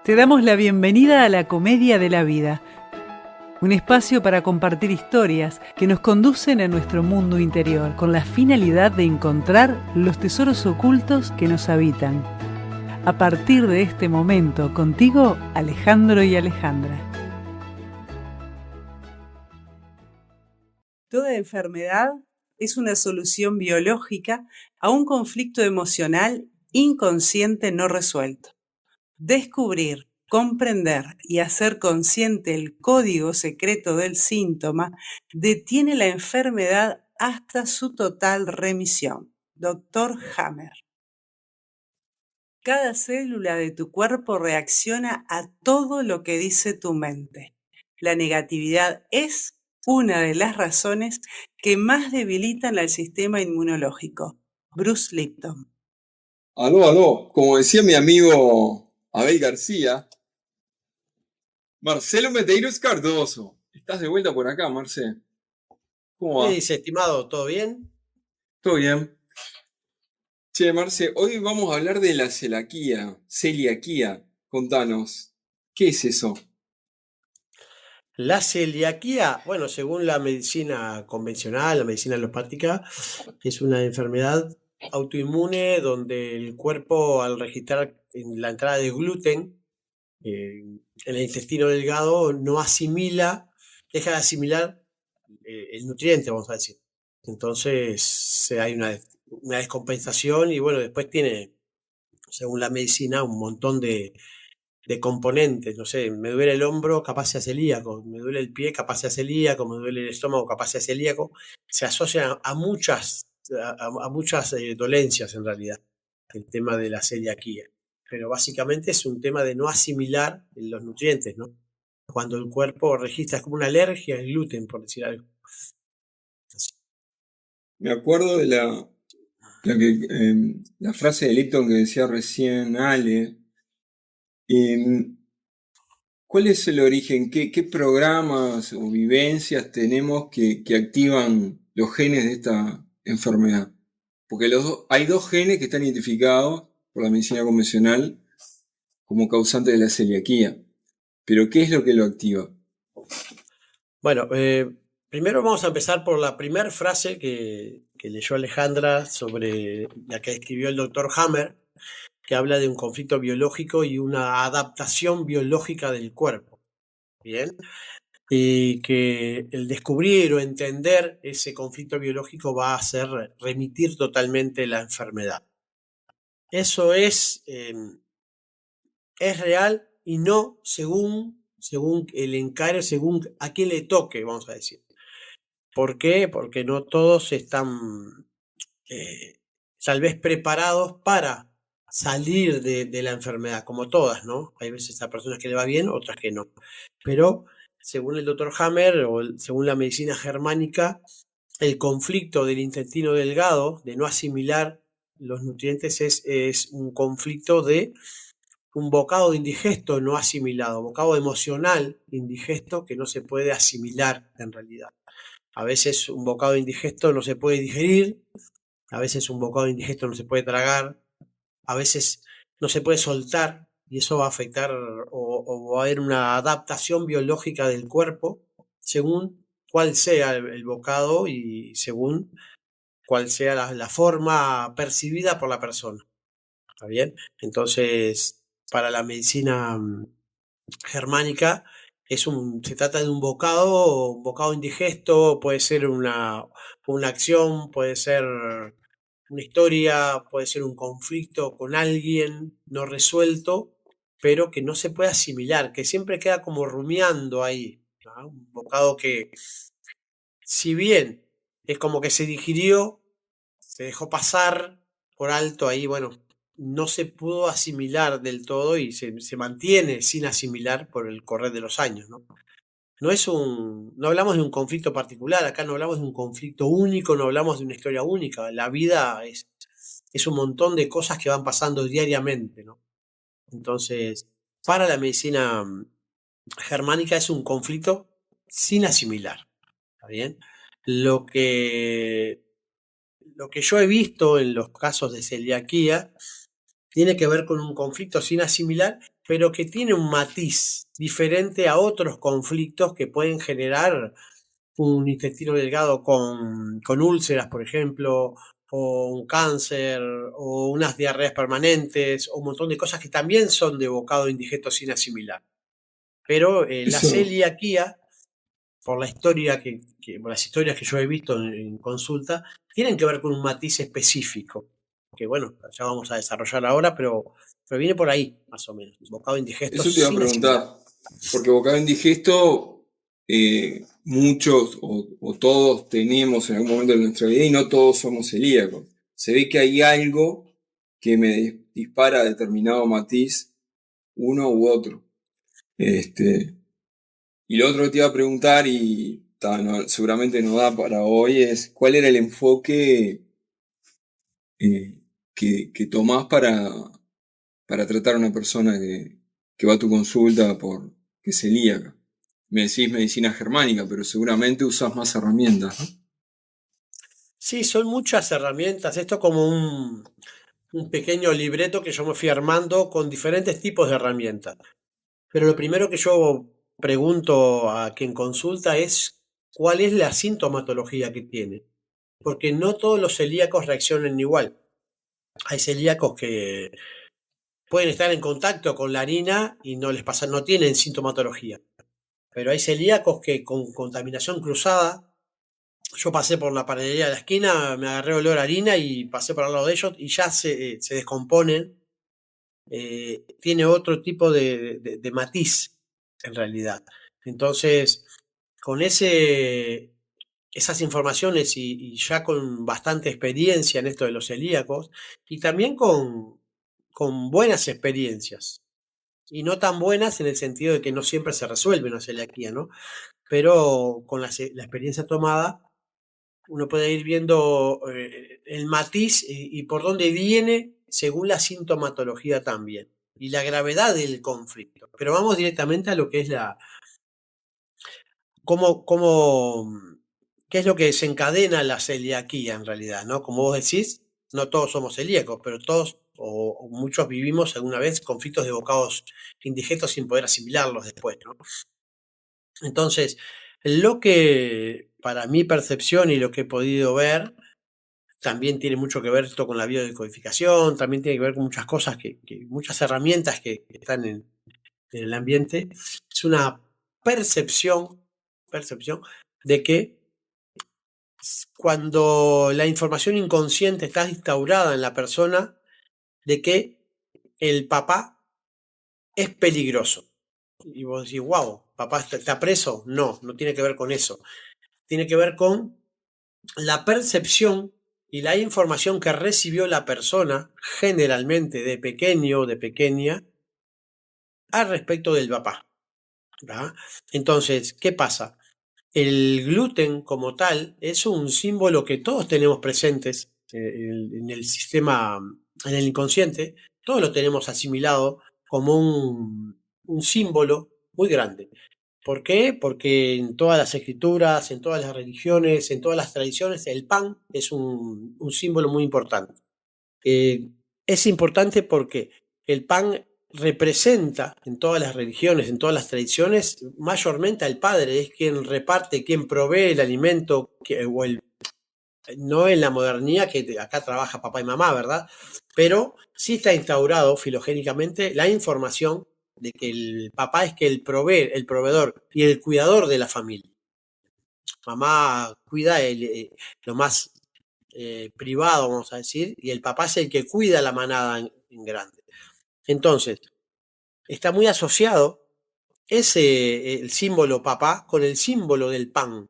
Te damos la bienvenida a la Comedia de la Vida, un espacio para compartir historias que nos conducen a nuestro mundo interior con la finalidad de encontrar los tesoros ocultos que nos habitan. A partir de este momento, contigo, Alejandro y Alejandra. Toda enfermedad es una solución biológica a un conflicto emocional inconsciente no resuelto. Descubrir, comprender y hacer consciente el código secreto del síntoma detiene la enfermedad hasta su total remisión. Dr. Hammer. Cada célula de tu cuerpo reacciona a todo lo que dice tu mente. La negatividad es una de las razones que más debilitan al sistema inmunológico. Bruce Lipton. Aló, como decía mi amigo Abel García, Marcelo Medeiros Cardoso. ¿Estás de vuelta por acá, Marce? ¿Cómo va? ¿Qué dice, estimado? ¿Todo bien? ¿Todo bien? Che, Marce, hoy vamos a hablar de la celiaquía. Contanos, ¿qué es eso? La celiaquía, bueno, según la medicina convencional, la medicina alopática, es una enfermedad autoinmune donde el cuerpo, al registrar la entrada de gluten en el intestino delgado, no asimila, deja de asimilar el nutriente, vamos a decir. Entonces hay una descompensación y bueno, después tiene, según la medicina, un montón de componentes, no sé, me duele el hombro, capaz sea celíaco, me duele el pie, capaz sea celíaco, me duele el estómago, capaz sea celíaco, se asocia a muchas dolencias en realidad, el tema de la celiaquía. Pero básicamente es un tema de no asimilar los nutrientes, ¿no? Cuando el cuerpo registra, es como una alergia al gluten, por decir algo. Me acuerdo de la frase de Lipton que decía recién Ale. ¿Cuál es el origen? ¿Qué programas o vivencias tenemos que activan los genes de esta enfermedad? Porque hay dos genes que están identificados por la medicina convencional como causantes de la celiaquía. Pero ¿qué es lo que lo activa? Bueno, primero vamos a empezar por la primera frase que leyó Alejandra sobre la que escribió el doctor Hammer, que habla de un conflicto biológico y una adaptación biológica del cuerpo. Bien. Y que el descubrir o entender ese conflicto biológico va a hacer remitir totalmente la enfermedad. Eso es real y no según el encare, según a quién le toque, vamos a decir. ¿Por qué? Porque no todos están tal vez preparados para salir de la enfermedad, como todas, ¿no? Hay veces a personas que le va bien, otras que no. Pero según el doctor Hammer o según la medicina germánica, el conflicto del intestino delgado, de no asimilar los nutrientes, es un conflicto de un bocado indigesto no asimilado, bocado emocional indigesto que no se puede asimilar en realidad. A veces un bocado indigesto no se puede digerir, a veces un bocado indigesto no se puede tragar, a veces no se puede soltar y eso va a afectar o va a haber una adaptación biológica del cuerpo según cuál sea el bocado y según cuál sea la forma percibida por la persona. ¿Está bien? Entonces, para la medicina germánica se trata de un bocado indigesto, puede ser una acción, puede ser una historia, puede ser un conflicto con alguien no resuelto, pero que no se puede asimilar, que siempre queda como rumiando ahí, ¿no? Un bocado que, si bien es como que se digirió, se dejó pasar por alto ahí, bueno, no se pudo asimilar del todo y se mantiene sin asimilar por el correr de los años, ¿no? No hablamos de un conflicto particular, acá no hablamos de un conflicto único, no hablamos de una historia única. La vida es un montón de cosas que van pasando diariamente, ¿no? Entonces, para la medicina germánica es un conflicto sin asimilar, ¿está bien? Lo que yo he visto en los casos de celiaquía tiene que ver con un conflicto sin asimilar, pero que tiene un matiz diferente a otros conflictos que pueden generar un intestino delgado con úlceras, por ejemplo, o un cáncer, o unas diarreas permanentes, o un montón de cosas que también son de bocado indigesto sin asimilar. Pero la Eso, celiaquía, por la historia por las historias que yo he visto en consulta, tienen que ver con un matiz específico, que bueno, ya vamos a desarrollar ahora, pero viene por ahí, más o menos, bocado indigesto eso te iba a sin asimilar. preguntar, porque bocado indigesto, muchos o todos tenemos en algún momento de nuestra vida y no todos somos celíacos. Se ve que hay algo que me dispara determinado matiz, uno u otro. Este, y lo otro que te iba a preguntar, y seguramente no da para hoy, es cuál era el enfoque que tomás para tratar a una persona que va a tu consulta por que es celíaca. Me decís medicina germánica, pero seguramente usás más herramientas, ¿no? Sí, son muchas herramientas, esto como un pequeño libreto que yo me fui armando con diferentes tipos de herramientas. Pero lo primero que yo pregunto a quien consulta es cuál es la sintomatología que tiene, porque no todos los celíacos reaccionan igual. Hay celíacos que pueden estar en contacto con la harina y no les pasa, no tienen sintomatología. Pero hay celíacos que con contaminación cruzada, yo pasé por la panadería de la esquina, me agarré olor a harina y pasé por al lado de ellos y ya se descomponen. Tiene otro tipo de matiz en realidad. Entonces, con esas informaciones y ya con bastante experiencia en esto de los celíacos y también con buenas experiencias y no tan buenas en el sentido de que no siempre se resuelve una celiaquía, ¿no? Pero con la experiencia tomada uno puede ir viendo el matiz y por dónde viene según la sintomatología también y la gravedad del conflicto. Pero vamos directamente a lo que es qué es lo que desencadena la celiaquía en realidad, ¿no? Como vos decís, no todos somos celíacos, pero todos o muchos vivimos alguna vez conflictos de bocados indigestos sin poder asimilarlos después, ¿no? Entonces, lo que para mi percepción y lo que he podido ver, también tiene mucho que ver esto con la biodecodificación, también tiene que ver con muchas cosas, muchas herramientas que están en el ambiente. Es una percepción de que cuando la información inconsciente está instaurada en la persona, de que el papá es peligroso. Y vos decís, wow, papá está preso. No, no tiene que ver con eso. Tiene que ver con la percepción y la información que recibió la persona, generalmente de pequeño o de pequeña, al respecto del papá. ¿Verdad? Entonces, ¿qué pasa? El gluten como tal es un símbolo que todos tenemos presentes en el sistema, en el inconsciente, todos lo tenemos asimilado como un símbolo muy grande. ¿Por qué? Porque en todas las escrituras, en todas las religiones, en todas las tradiciones, el pan es un símbolo muy importante. Eh, es importante porque el pan representa en todas las religiones, en todas las tradiciones, mayormente al padre, es quien reparte, quien provee el alimento, no en la modernidad que acá trabaja papá y mamá, ¿verdad? Pero sí está instaurado filogénicamente la información de que el papá es que el proveedor y el cuidador de la familia. Mamá cuida lo más privado, vamos a decir, y el papá es el que cuida la manada en grande. Entonces, está muy asociado el símbolo papá con el símbolo del pan.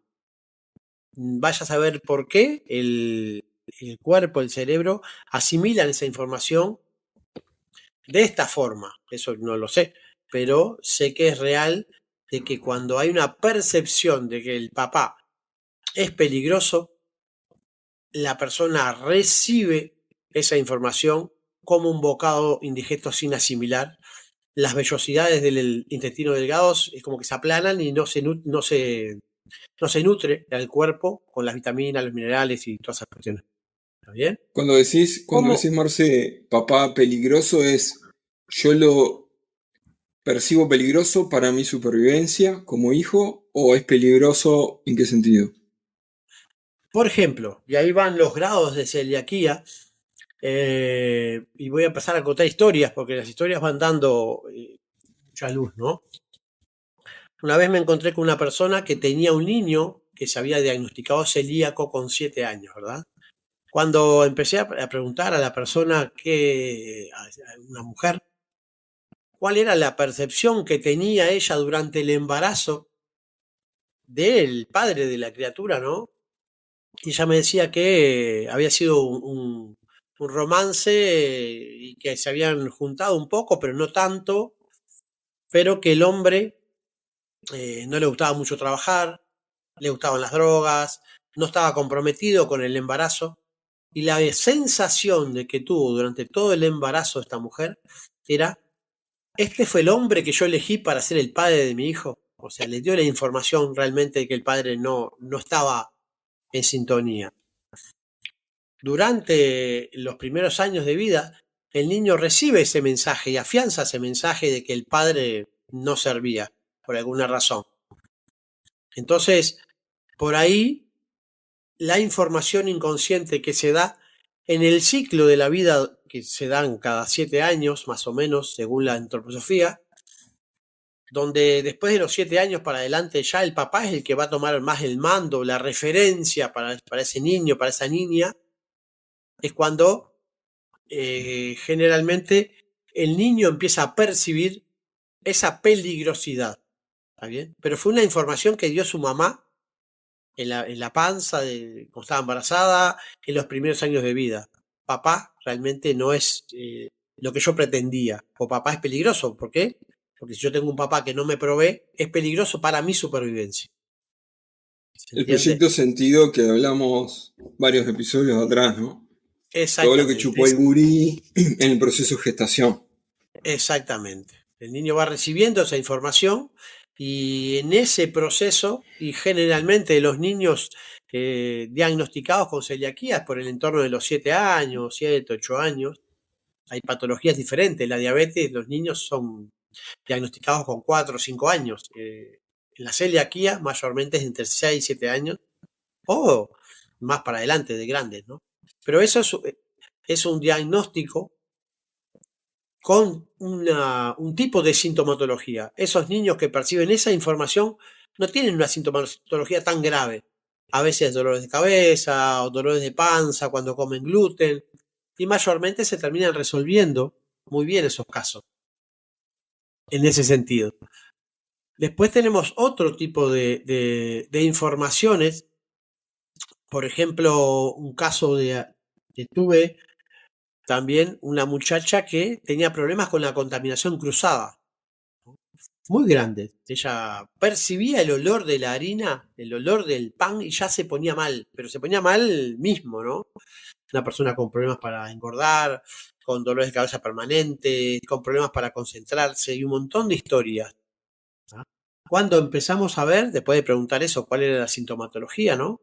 Vaya a saber por qué el cuerpo, el cerebro, asimilan esa información de esta forma. Eso no lo sé, pero sé que es real de que cuando hay una percepción de que el papá es peligroso, la persona recibe esa información como un bocado indigesto sin asimilar. Las vellosidades del intestino delgado es como que se aplanan y no se nutre al cuerpo con las vitaminas, los minerales y todas esas cuestiones. ¿Está bien? Cuando decís, ¿Cómo? Marce, papá peligroso es, yo lo percibo peligroso para mi supervivencia como hijo, o es peligroso en qué sentido? Por ejemplo, y ahí van los grados de celiaquía, y voy a empezar a contar historias, porque las historias van dando mucha luz, ¿no? Una vez me encontré con una persona que tenía un niño que se había diagnosticado celíaco con 7 años, ¿verdad? Cuando empecé a preguntar a la persona a una mujer, cuál era la percepción que tenía ella durante el embarazo del padre de la criatura, ¿no? Y ella me decía que había sido un romance y que se habían juntado un poco, pero no tanto, pero que el hombre no le gustaba mucho trabajar, le gustaban las drogas, no estaba comprometido con el embarazo. Y la sensación de que tuvo durante todo el embarazo esta mujer era, este fue el hombre que yo elegí para ser el padre de mi hijo. O sea, le dio la información realmente de que el padre no estaba en sintonía. Durante los primeros años de vida, el niño recibe ese mensaje y afianza ese mensaje de que el padre no servía por alguna razón. Entonces, por ahí, la información inconsciente que se da en el ciclo de la vida, que se dan cada 7 años, más o menos, según la antroposofía, donde después de los 7 años para adelante ya el papá es el que va a tomar más el mando, la referencia para ese niño, para esa niña, es cuando generalmente el niño empieza a percibir esa peligrosidad, ¿está bien? Pero fue una información que dio su mamá en la panza, cuando estaba embarazada, en los primeros años de vida. Papá realmente no es lo que yo pretendía, o papá es peligroso, ¿por qué? Porque si yo tengo un papá que no me provee, es peligroso para mi supervivencia. ¿Se El entiende? proyecto sentido que hablamos varios episodios atrás, ¿no? Todo lo que Exactamente, chupó el gurí en el proceso de gestación. exactamente. El niño va recibiendo esa información y en ese proceso, y generalmente los niños diagnosticados con celiaquía por el entorno de los 7 años, 7, 8 años, hay patologías diferentes. La diabetes, los niños son diagnosticados con 4 o 5 años. La celiaquía mayormente es entre 6 y 7 años o más para adelante de grandes, ¿no? Pero eso es un diagnóstico con un tipo de sintomatología. Esos niños que perciben esa información no tienen una sintomatología tan grave. A veces dolores de cabeza o dolores de panza cuando comen gluten, y mayormente se terminan resolviendo muy bien esos casos en ese sentido. Después tenemos otro tipo de informaciones. Por ejemplo, un caso que tuve también una muchacha que tenía problemas con la contaminación cruzada, muy grandes. Ella percibía el olor de la harina, el olor del pan y ya se ponía mal, pero se ponía mal mismo, ¿no? Una persona con problemas para engordar, con dolores de cabeza permanentes, con problemas para concentrarse y un montón de historias. ¿Ah? Cuando empezamos a ver, después de preguntar eso, cuál era la sintomatología, ¿no?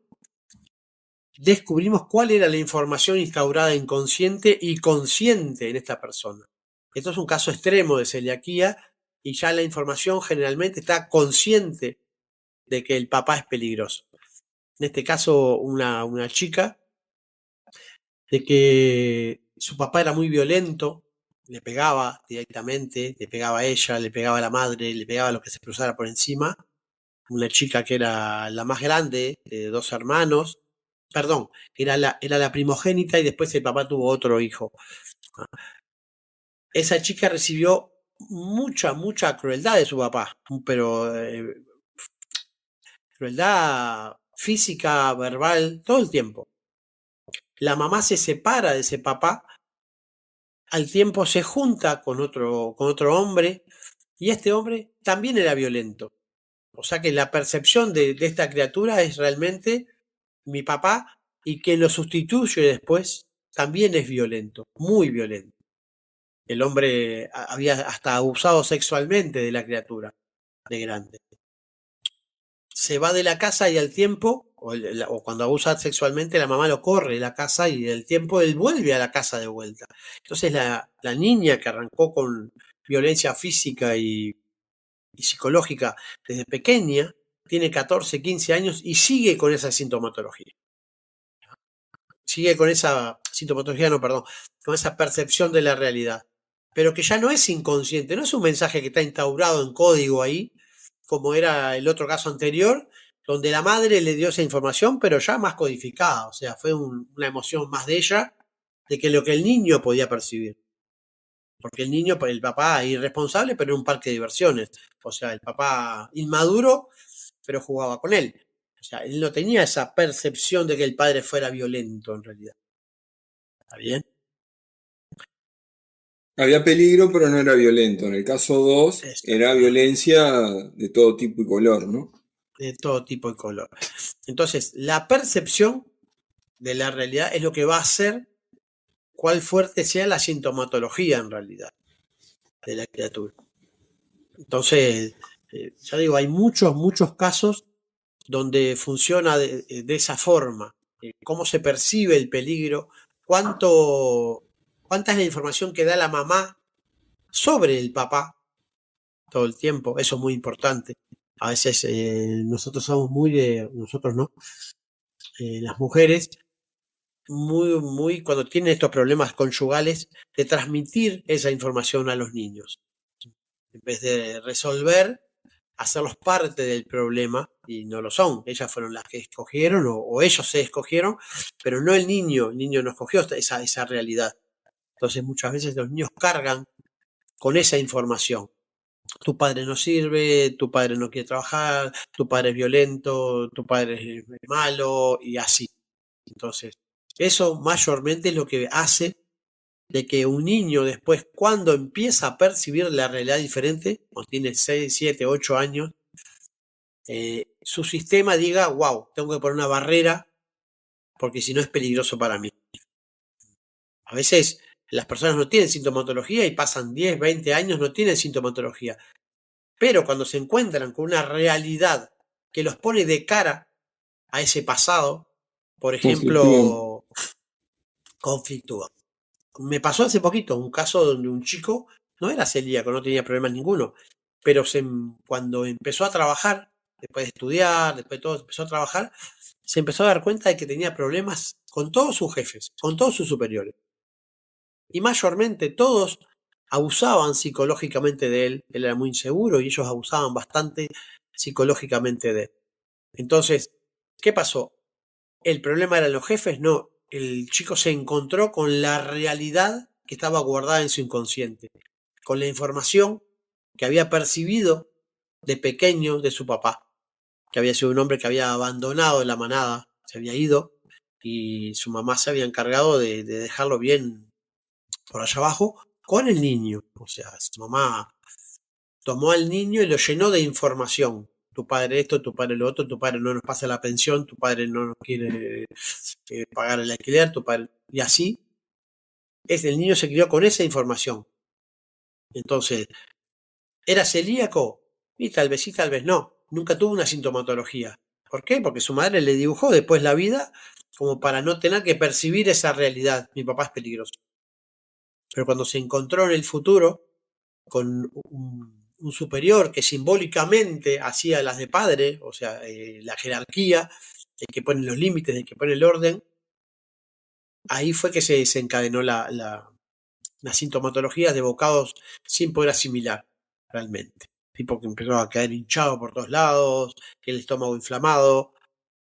Descubrimos cuál era la información instaurada inconsciente y consciente en esta persona. Esto es un caso extremo de celiaquía y ya la información generalmente está consciente de que el papá es peligroso. En este caso, una chica de que su papá era muy violento, le pegaba directamente, le pegaba a ella, le pegaba a la madre, le pegaba a lo que se cruzara por encima. Una chica que era la más grande de 2 hermanos, perdón, era la primogénita y después el papá tuvo otro hijo. Esa chica recibió mucha crueldad de su papá, pero crueldad física, verbal, todo el tiempo. La mamá se separa de ese papá, al tiempo se junta con otro hombre y este hombre también era violento. O sea que la percepción de esta criatura es realmente mi papá y que lo sustituye después también es violento, muy violento. El hombre había hasta abusado sexualmente de la criatura de grande. se va de la casa y al tiempo, o cuando abusa sexualmente, la mamá lo corre de la casa y al tiempo él vuelve a la casa de vuelta. Entonces la niña que arrancó con violencia física y psicológica desde pequeña, tiene 14, 15 años y sigue con esa sintomatología. Sigue con esa sintomatología, no, perdón, con esa percepción de la realidad. Pero que ya no es inconsciente, no es un mensaje que está instaurado en código ahí, como era el otro caso anterior, donde la madre le dio esa información, pero ya más codificada. O sea, fue una emoción más de ella, de que lo que el niño podía percibir. Porque el niño, el papá irresponsable, pero en un parque de diversiones. O sea, el papá inmaduro, pero jugaba con él. O sea, él no tenía esa percepción de que el padre fuera violento en realidad. ¿Está bien? Había peligro, pero no era violento. En el caso 2, era violencia de todo tipo y color, ¿no? De todo tipo y color. Entonces, la percepción de la realidad es lo que va a hacer cuál fuerte sea la sintomatología en realidad de la criatura. Entonces, ya digo, hay muchos casos donde funciona de esa forma. Cómo se percibe el peligro, cuánta es la información que da la mamá sobre el papá todo el tiempo. Eso es muy importante. A veces nosotros somos nosotros no, las mujeres, muy cuando tienen estos problemas conyugales, de transmitir esa información a los niños. En vez de resolver, hacerlos parte del problema, y no lo son. Ellas fueron las que escogieron, o ellos se escogieron, pero no el niño no escogió esa realidad. Entonces muchas veces los niños cargan con esa información. Tu padre no sirve, tu padre no quiere trabajar, tu padre es violento, tu padre es malo, y así. Entonces, eso mayormente es lo que hace de que un niño después, cuando empieza a percibir la realidad diferente, cuando tiene 6, 7, 8 años, su sistema diga, wow, tengo que poner una barrera porque si no es peligroso para mí. A veces las personas no tienen sintomatología y pasan 10, 20 años, no tienen sintomatología. Pero cuando se encuentran con una realidad que los pone de cara a ese pasado, por ejemplo, conflictúan. Me pasó hace poquito un caso donde un chico no era celíaco, no tenía problemas ninguno, pero cuando empezó a trabajar, después de estudiar, después de todo, empezó a trabajar, se empezó a dar cuenta de que tenía problemas con todos sus jefes, con todos sus superiores. Y mayormente todos abusaban psicológicamente de él. Él era muy inseguro y ellos abusaban bastante psicológicamente de él. Entonces, ¿qué pasó? ¿El problema eran los jefes? No, el chico se encontró con la realidad que estaba guardada en su inconsciente, con la información que había percibido de pequeño de su papá, que había sido un hombre que había abandonado la manada, se había ido, y su mamá se había encargado de dejarlo bien por allá abajo con el niño. O sea, su mamá tomó al niño y lo llenó de información. Tu padre esto, tu padre lo otro, tu padre no nos pasa la pensión, tu padre no nos quiere pagar el alquiler, tu padre... Y así, el niño se crió con esa información. Entonces, ¿era celíaco? Y tal vez sí, tal vez no. Nunca tuvo una sintomatología. ¿Por qué? Porque su madre le dibujó después la vida como para no tener que percibir esa realidad. Mi papá es peligroso. Pero cuando se encontró en el futuro con un superior que simbólicamente hacía las de padre, o sea, la jerarquía, el que pone los límites, el que pone el orden, ahí fue que se desencadenó las sintomatologías de bocados sin poder asimilar realmente. Tipo que empezó a caer hinchado por todos lados, el estómago inflamado.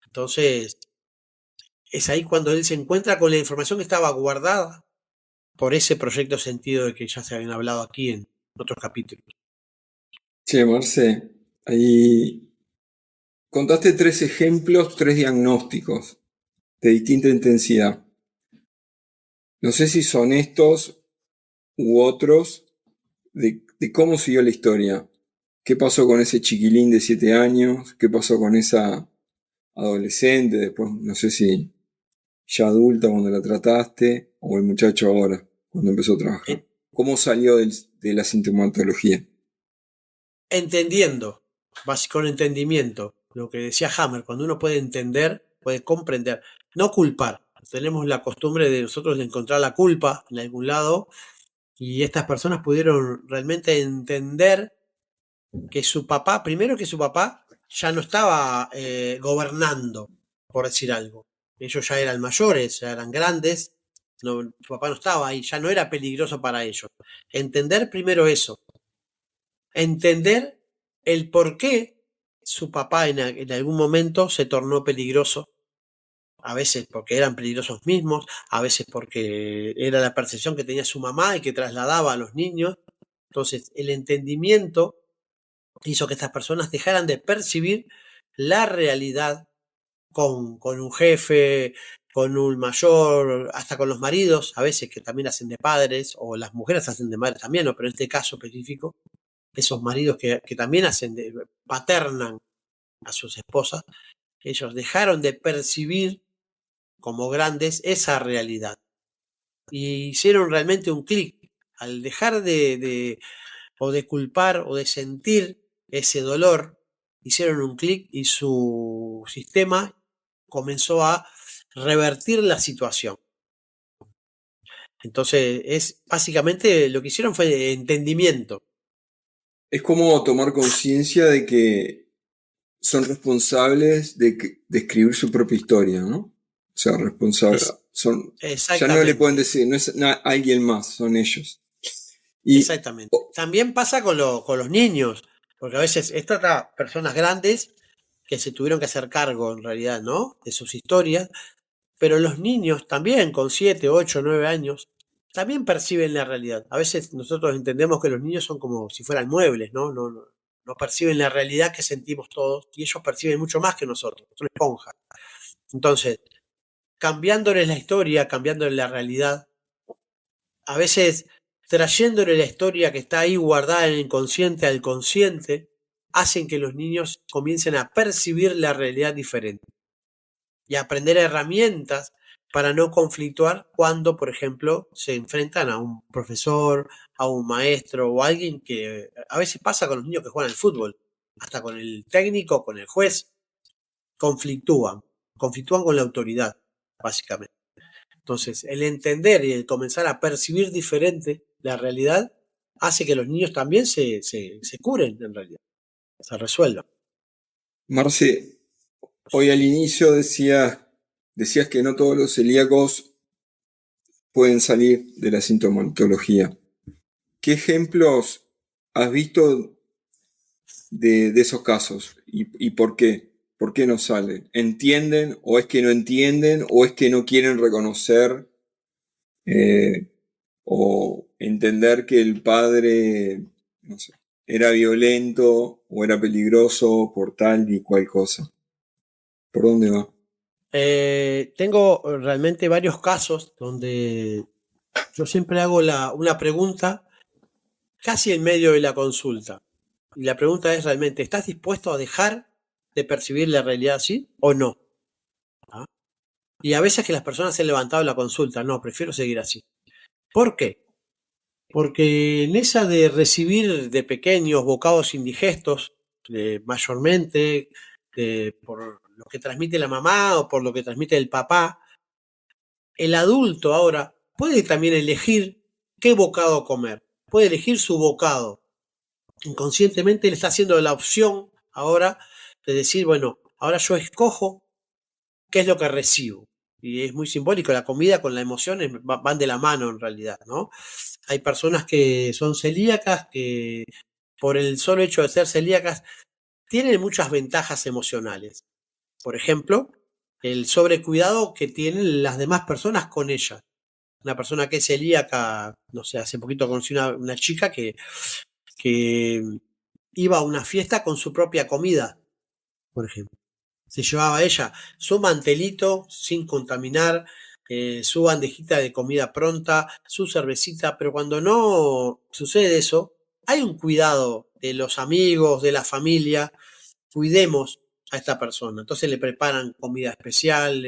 Entonces, es ahí cuando él se encuentra con la información que estaba guardada por ese proyecto sentido de que ya se habían hablado aquí en otros capítulos. Che, Marce, ahí contaste 3 ejemplos, 3 diagnósticos de distinta intensidad. No sé si son estos u otros de cómo siguió la historia. ¿Qué pasó con ese chiquilín de 7 años? ¿Qué pasó con esa adolescente? Después, no sé si ya adulta cuando la trataste, o el muchacho ahora, cuando empezó a trabajar. ¿Cómo salió de la sintomatología? Entendiendo, con entendimiento. lo que decía Hammer, cuando uno puede entender, puede comprender, no culpar. Tenemos la costumbre de nosotros de encontrar la culpa en algún lado y estas personas pudieron realmente entender que su papá, primero que su papá ya no estaba gobernando, por decir algo. Ellos ya eran mayores, ya eran grandes, no, su papá no estaba ahí, ya no era peligroso para ellos. Entender primero eso, entender el por qué su papá en algún momento se tornó peligroso, a veces porque eran peligrosos mismos, a veces porque era la percepción que tenía su mamá y que trasladaba a los niños. Entonces, el entendimiento hizo que estas personas dejaran de percibir la realidad con un jefe, con un mayor, hasta con los maridos, a veces que también hacen de padres, o las mujeres hacen de madres también, ¿no? Pero en este caso específico, esos maridos que también hacen de, paternan a sus esposas, ellos dejaron de percibir como grandes esa realidad. Y hicieron realmente un clic. Al dejar o de culpar o de sentir ese dolor, hicieron un clic y su sistema comenzó a revertir la situación. Entonces, es básicamente lo que hicieron fue entendimiento. Es como tomar conciencia de que son responsables de escribir su propia historia, ¿no? O sea, responsables. Ya no le pueden decir, no es alguien más, son ellos. Exactamente. También pasa con los niños, porque a veces estas personas grandes que se tuvieron que hacer cargo en realidad, ¿no? De sus historias, pero los niños también con 7, 8, 9 años también perciben la realidad. A veces nosotros entendemos que los niños son como si fueran muebles, ¿no? No perciben la realidad que sentimos todos y ellos perciben mucho más que nosotros, son esponjas. Entonces, cambiándoles la historia, cambiándoles la realidad, a veces trayéndole la historia que está ahí guardada en el inconsciente al consciente, hacen que los niños comiencen a percibir la realidad diferente y a aprender herramientas para no conflictuar cuando, por ejemplo, se enfrentan a un profesor, a un maestro o a alguien que a veces pasa con los niños que juegan al fútbol, hasta con el técnico, con el juez, conflictúan con la autoridad, básicamente. Entonces, el entender y el comenzar a percibir diferente la realidad hace que los niños también se curen, en realidad, se resuelvan. Marce, hoy al inicio decías que no todos los celíacos pueden salir de la sintomatología. ¿Qué ejemplos has visto de esos casos? ¿Y por qué? ¿Por qué no salen? ¿Entienden o es que no entienden o es que no quieren reconocer o entender que el padre, no sé, era violento o era peligroso por tal y cual cosa? ¿Por dónde va? Tengo realmente varios casos donde yo siempre hago una pregunta casi en medio de la consulta. Y la pregunta es realmente, ¿estás dispuesto a dejar de percibir la realidad así o no? ¿Ah? Y a veces que las personas se han levantado la consulta, no, prefiero seguir así. ¿Por qué? Porque en esa de recibir de pequeños bocados indigestos, mayormente por lo que transmite la mamá o por lo que transmite el papá, el adulto ahora puede también elegir qué bocado comer, puede elegir su bocado. Inconscientemente le está haciendo la opción ahora de decir, bueno, ahora yo escojo qué es lo que recibo. Y es muy simbólico, la comida con la emoción van de la mano en realidad, ¿no? Hay personas que son celíacas que por el solo hecho de ser celíacas tienen muchas ventajas emocionales. Por ejemplo, el sobrecuidado que tienen las demás personas con ellas. Una persona que es celíaca, no sé, hace poquito conocí una chica que iba a una fiesta con su propia comida, por ejemplo. Se llevaba ella su mantelito sin contaminar, su bandejita de comida pronta, su cervecita, pero cuando no sucede eso, hay un cuidado de los amigos, de la familia, cuidemos a esta persona. Entonces le preparan comida especial,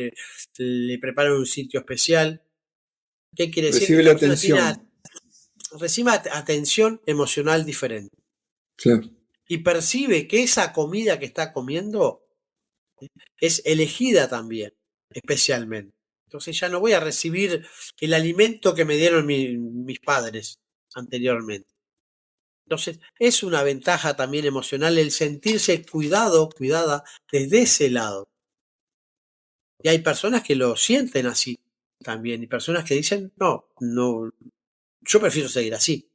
le preparan un sitio especial. ¿Qué quiere decir? Recibe Que la esta persona atención. recibe atención emocional diferente. Claro. Y percibe que esa comida que está comiendo Es elegida también, especialmente. Entonces ya no voy a recibir el alimento que me dieron mis padres anteriormente. Entonces es una ventaja también emocional el sentirse cuidado, cuidada desde ese lado. Y hay personas que lo sienten así también, y personas que dicen, no, yo prefiero seguir así.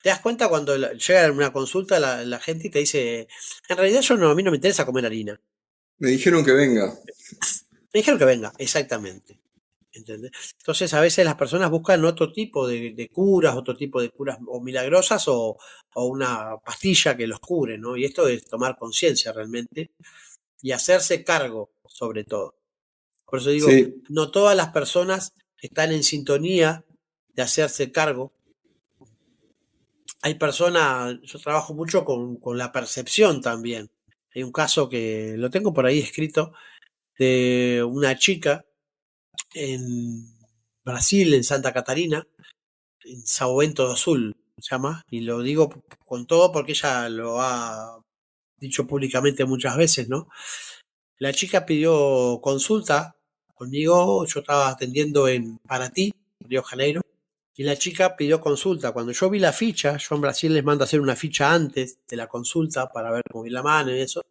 ¿Te das cuenta cuando llega a una consulta la gente y te dice, en realidad a mí no me interesa comer harina? Me dijeron que venga. Me dijeron que venga, exactamente. ¿Entendés? Entonces a veces las personas buscan otro tipo de curas, otro tipo de curas o milagrosas o una pastilla que los cure, ¿no? Y esto es tomar conciencia realmente y hacerse cargo, sobre todo. Por eso digo, Sí, no todas las personas están en sintonía de hacerse cargo. Hay personas, yo trabajo mucho con la percepción también. Hay un caso que lo tengo por ahí escrito de una chica en Brasil, en Santa Catarina, en Sao Bento do Sul, se llama, y lo digo con todo porque ella lo ha dicho públicamente muchas veces, ¿no? La chica pidió consulta conmigo, yo estaba atendiendo en Paraty, Río de Janeiro, y la chica pidió consulta. Cuando yo vi la ficha, yo en Brasil les mando a hacer una ficha antes de la consulta para ver cómo ir la mano y eso.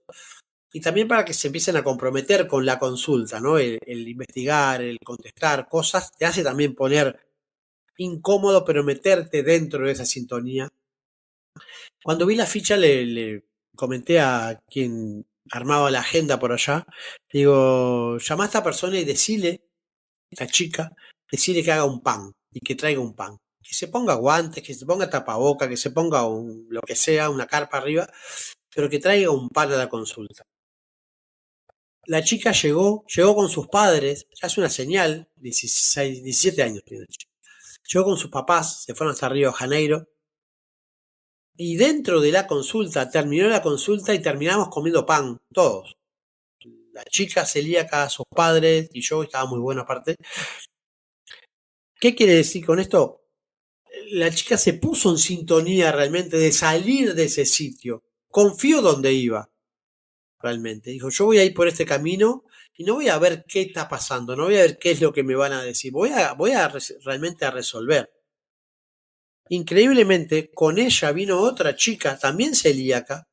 Y también para que se empiecen a comprometer con la consulta, ¿no? El investigar, el contestar cosas, te hace también poner incómodo, pero meterte dentro de esa sintonía. Cuando vi la ficha le comenté a quien armaba la agenda por allá, digo, llama a esta persona y decile, la chica, decile que haga un pan y que traiga un pan. Que se ponga guantes, que se ponga tapaboca, que se ponga lo que sea, una carpa arriba, pero que traiga un pan a la consulta. La chica llegó con sus padres, ya es una señal, 16, 17 años tiene la chica. Llegó con sus papás, se fueron hasta Río de Janeiro, y dentro de la consulta, terminó la consulta y terminamos comiendo pan, todos. La chica celíaca, sus padres y yo, estaba muy buena aparte. ¿Qué quiere decir con esto? La chica se puso en sintonía realmente de salir de ese sitio. Confió donde iba, realmente. Dijo, yo voy a ir por este camino y no voy a ver qué está pasando, no voy a ver qué es lo que me van a decir, voy a realmente a resolver. Increíblemente, con ella vino otra chica, también celíaca,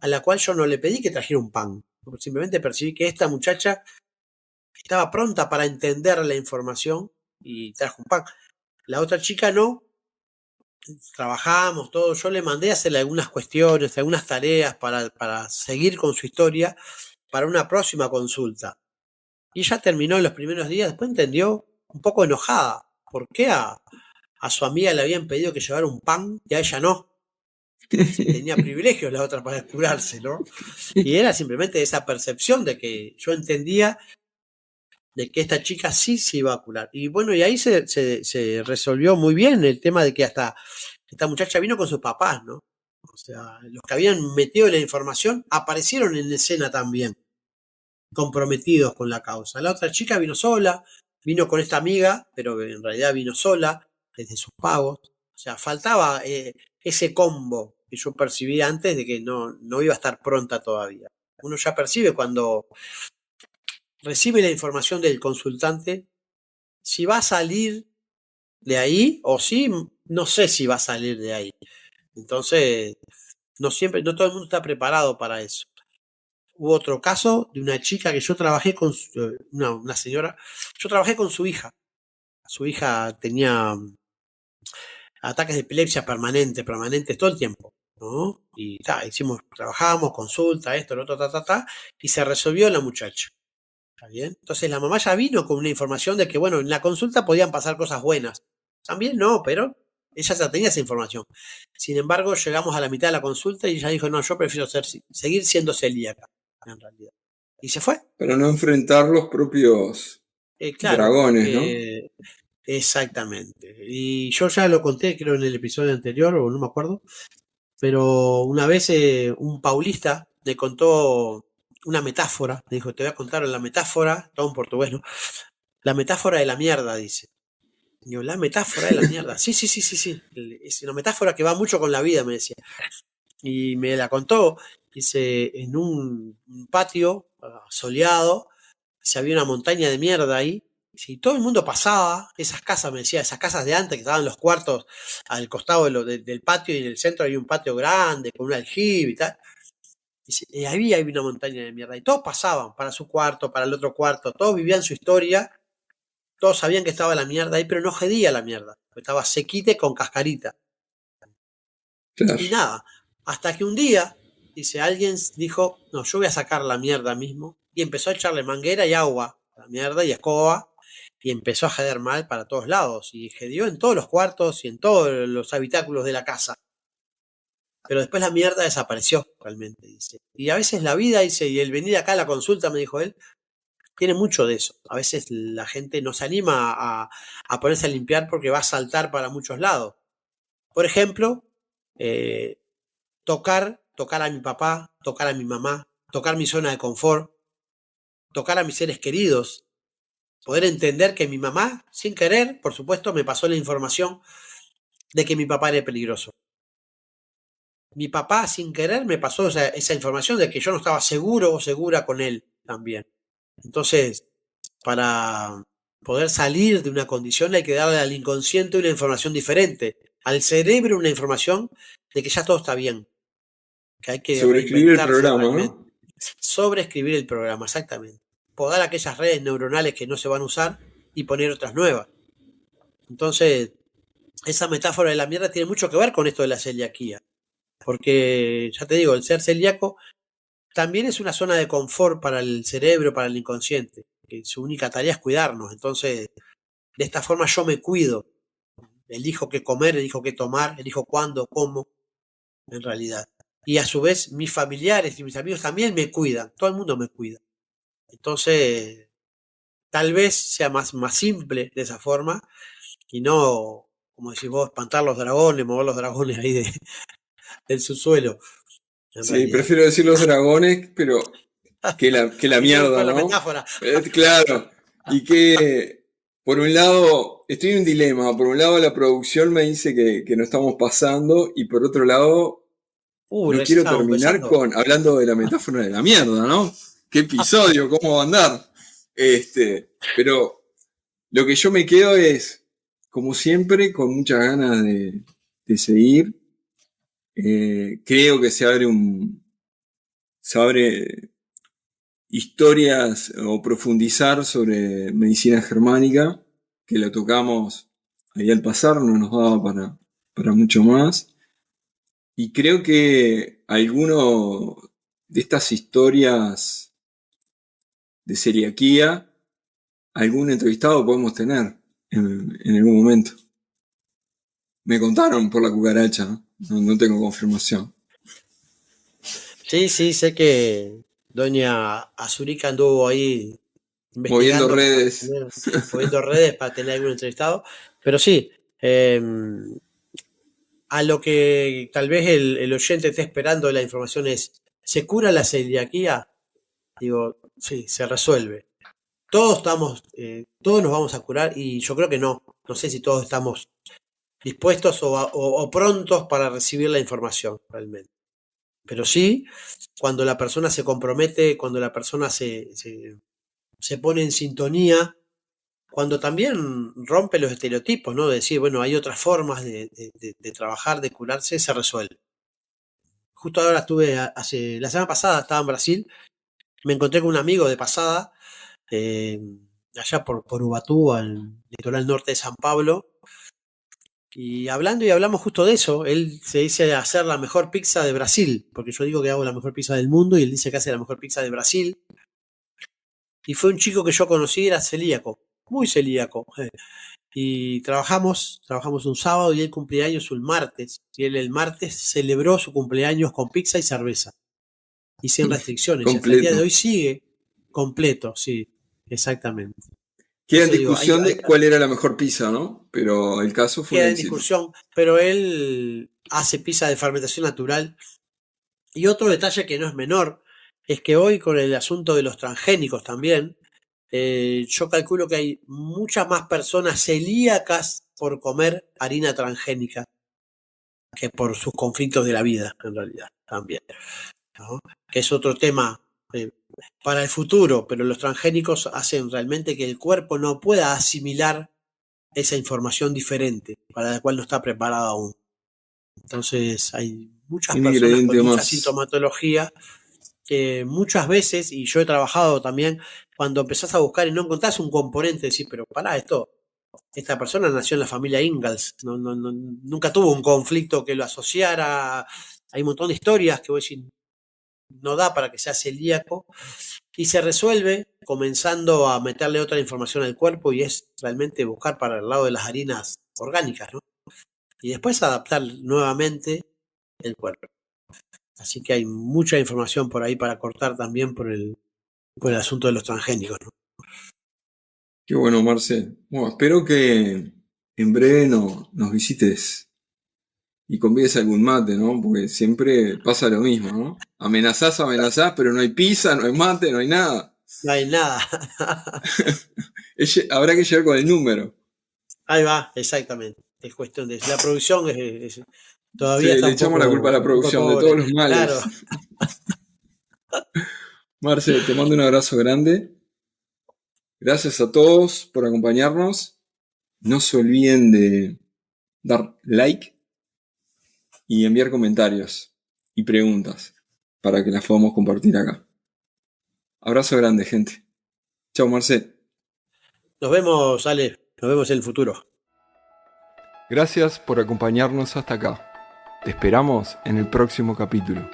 a la cual yo no le pedí que trajera un pan. Simplemente percibí que esta muchacha estaba pronta para entender la información y trajo un pan. La otra chica no, trabajamos todo, yo le mandé a hacerle algunas cuestiones, algunas tareas para seguir con su historia para una próxima consulta. Y ella terminó en los primeros días, después entendió un poco enojada. ¿Por qué a su amiga le habían pedido que llevara un pan y a ella no? Si tenía privilegios la otra para curarse, ¿no? Y era simplemente esa percepción de que yo entendía de que esta chica sí se iba a curar. Y bueno, y ahí se resolvió muy bien el tema de que hasta esta muchacha vino con sus papás, ¿no? O sea, los que habían metido la información aparecieron en escena también, comprometidos con la causa. La otra chica vino sola, vino con esta amiga, pero en realidad vino sola, desde sus pagos. O sea, faltaba ese combo que yo percibí antes de que no iba a estar pronta todavía. Uno ya percibe cuando recibe la información del consultante si va a salir de ahí o si no sé si va a salir de ahí. Entonces, no todo el mundo está preparado para eso. Hubo otro caso de una chica que yo trabajé con, una señora, yo trabajé con su hija. Su hija tenía ataques de epilepsia permanentes todo el tiempo, ¿no? Y trabajamos, consulta, esto, lo otro, y se resolvió la muchacha. ¿Está bien? Entonces la mamá ya vino con una información de que, bueno, en la consulta podían pasar cosas buenas. También no, pero ella ya tenía esa información. Sin embargo, llegamos a la mitad de la consulta y ella dijo, no, yo prefiero seguir siendo celíaca, en realidad. Y se fue. para no enfrentar los propios Claro, dragones, ¿no? exactamente. Y yo ya lo conté, creo, en el episodio anterior, o no me acuerdo, pero una vez un paulista le contó una metáfora, le dijo, te voy a contar la metáfora, todo en portugués, ¿no? La metáfora de la mierda, dice. Digo, la metáfora de la mierda. Sí. Es una metáfora que va mucho con la vida, me decía. y me la contó. Dice, en un patio soleado, se había una montaña de mierda ahí. Si todo el mundo pasaba, esas casas, me decía, esas casas de antes que estaban los cuartos al costado del patio, y en el centro había un patio grande con un aljibe y tal. Dice, ahí había una montaña de mierda. Y todos pasaban para su cuarto, para el otro cuarto, todos vivían su historia, todos sabían que estaba la mierda ahí, pero no hedía la mierda, estaba sequite con cascarita. Claro. Y nada, hasta que un día, dice, alguien dijo, no, yo voy a sacar la mierda mismo, y empezó a echarle manguera y agua a la mierda y escoba, y empezó a jeder mal para todos lados, y jedió en todos los cuartos y en todos los habitáculos de la casa. Pero después la mierda desapareció realmente, dice. Y a veces la vida, dice, y el venir acá a la consulta, me dijo él, tiene mucho de eso. A veces la gente no se anima a ponerse a limpiar porque va a saltar para muchos lados. Por ejemplo, tocar a mi papá, tocar a mi mamá, tocar mi zona de confort, tocar a mis seres queridos, poder entender que mi mamá, sin querer, por supuesto, me pasó la información de que mi papá era peligroso. Mi papá, sin querer, me pasó esa información de que yo no estaba seguro o segura con él también. Entonces, para poder salir de una condición hay que darle al inconsciente una información diferente, al cerebro una información de que ya todo está bien, que hay que Sobreescribir el reinventarse programa, realmente. ¿no? Sobreescribir el programa, exactamente. Podar aquellas redes neuronales que no se van a usar y poner otras nuevas. Entonces, esa metáfora de la mierda tiene mucho que ver con esto de la celiaquía. Porque, ya te digo, el ser celíaco también es una zona de confort para el cerebro, para el inconsciente, que su única tarea es cuidarnos. Entonces, de esta forma yo me cuido. Elijo qué comer, elijo qué tomar, elijo cuándo, cómo, en realidad. Y a su vez, mis familiares y mis amigos también me cuidan. Todo el mundo me cuida. Entonces, tal vez sea más simple de esa forma y no, como decís vos, espantar los dragones, mover los dragones ahí del subsuelo, en Sí, realidad. prefiero decir los dragones, pero que la Quise mierda, buscar la ¿no? metáfora. Claro. Y que, por un lado, estoy en un dilema. Por un lado, la producción me dice que no estamos pasando, y por otro lado, no Recién quiero estábamos terminar empezando. hablando de la metáfora de la mierda, ¿no? ¿Qué episodio? ¿Cómo va a andar? Pero lo que yo me quedo es, como siempre, con muchas ganas de seguir. Creo que se abre historias o profundizar sobre medicina germánica, que lo tocamos ahí al pasar, no nos daba para mucho más. Y creo que alguno de estas historias de celiaquía, algún entrevistado podemos tener en algún momento. Me contaron por la cucaracha, no tengo confirmación. Sí, sí, sé que doña Azurica anduvo ahí Moviendo investigando para redes. tener, moviendo redes para tener algún entrevistado, pero sí, a lo que tal vez el oyente esté esperando de la información es, ¿se cura la celiaquía? Digo, sí, se resuelve. Todos estamos, todos nos vamos a curar y yo creo que no. No sé si todos estamos dispuestos o prontos para recibir la información realmente. Pero sí, cuando la persona se compromete, cuando la persona se pone en sintonía, cuando también rompe los estereotipos, ¿no? De decir, bueno, hay otras formas de trabajar, de curarse, se resuelve. Justo ahora la semana pasada estaba en Brasil, me encontré con un amigo de pasada, eh, allá por Ubatuba, en el litoral norte de San Pablo, y hablamos justo de eso. Él se dice hacer la mejor pizza de Brasil, porque yo digo que hago la mejor pizza del mundo y él dice que hace la mejor pizza de Brasil. Y fue un chico que yo conocí, era celíaco, muy celíaco. Y trabajamos un sábado y él cumpleaños un martes. Y él el martes celebró su cumpleaños con pizza y cerveza. Y sin restricciones. Y hasta el día de Completo. hoy sigue completo, sí, exactamente. Queda en Entonces digo, discusión de cuál era la mejor pizza, ¿no? Pero el caso fue un queda en éxito. discusión, pero él hace pizza de fermentación natural. Y otro detalle que no es menor es que hoy con el asunto de los transgénicos también, yo calculo que hay muchas más personas celíacas por comer harina transgénica que por sus conflictos de la vida, en realidad, también, ¿no? Que es otro tema para el futuro, pero los transgénicos hacen realmente que el cuerpo no pueda asimilar esa información diferente para la cual no está preparado aún. Entonces hay muchas Un personas con ingrediente mucha más. sintomatología que muchas veces, y yo he trabajado también, cuando empezás a buscar y no encontrás un componente, decís, pero pará, esta persona nació en la familia Ingalls, nunca tuvo un conflicto que lo asociara. Hay un montón de historias que vos decís, no da para que sea celíaco, y se resuelve comenzando a meterle otra información al cuerpo, y es realmente buscar para el lado de las harinas orgánicas, ¿no? Y después adaptar nuevamente el cuerpo. Así que hay mucha información por ahí para cortar también por el asunto de los transgénicos, ¿no? Qué bueno, Marce. Bueno, espero que en breve nos visites y convides algún mate, ¿no? Porque siempre pasa lo mismo, ¿no? Amenazás, pero no hay pizza, no hay mate, no hay nada. No hay nada. Habrá que llegar con el número. Ahí va, exactamente. Es cuestión de... La producción todavía Sí, está le echamos la culpa a la un poco producción de pobre. todos los Claro. males. Marce, te mando un abrazo grande. Gracias a todos por acompañarnos. No se olviden de dar like y enviar comentarios y preguntas para que las podamos compartir acá. Abrazo grande, gente. Chao, Marce. Nos vemos, Ale. Nos vemos en el futuro. Gracias por acompañarnos hasta acá. Te esperamos en el próximo capítulo.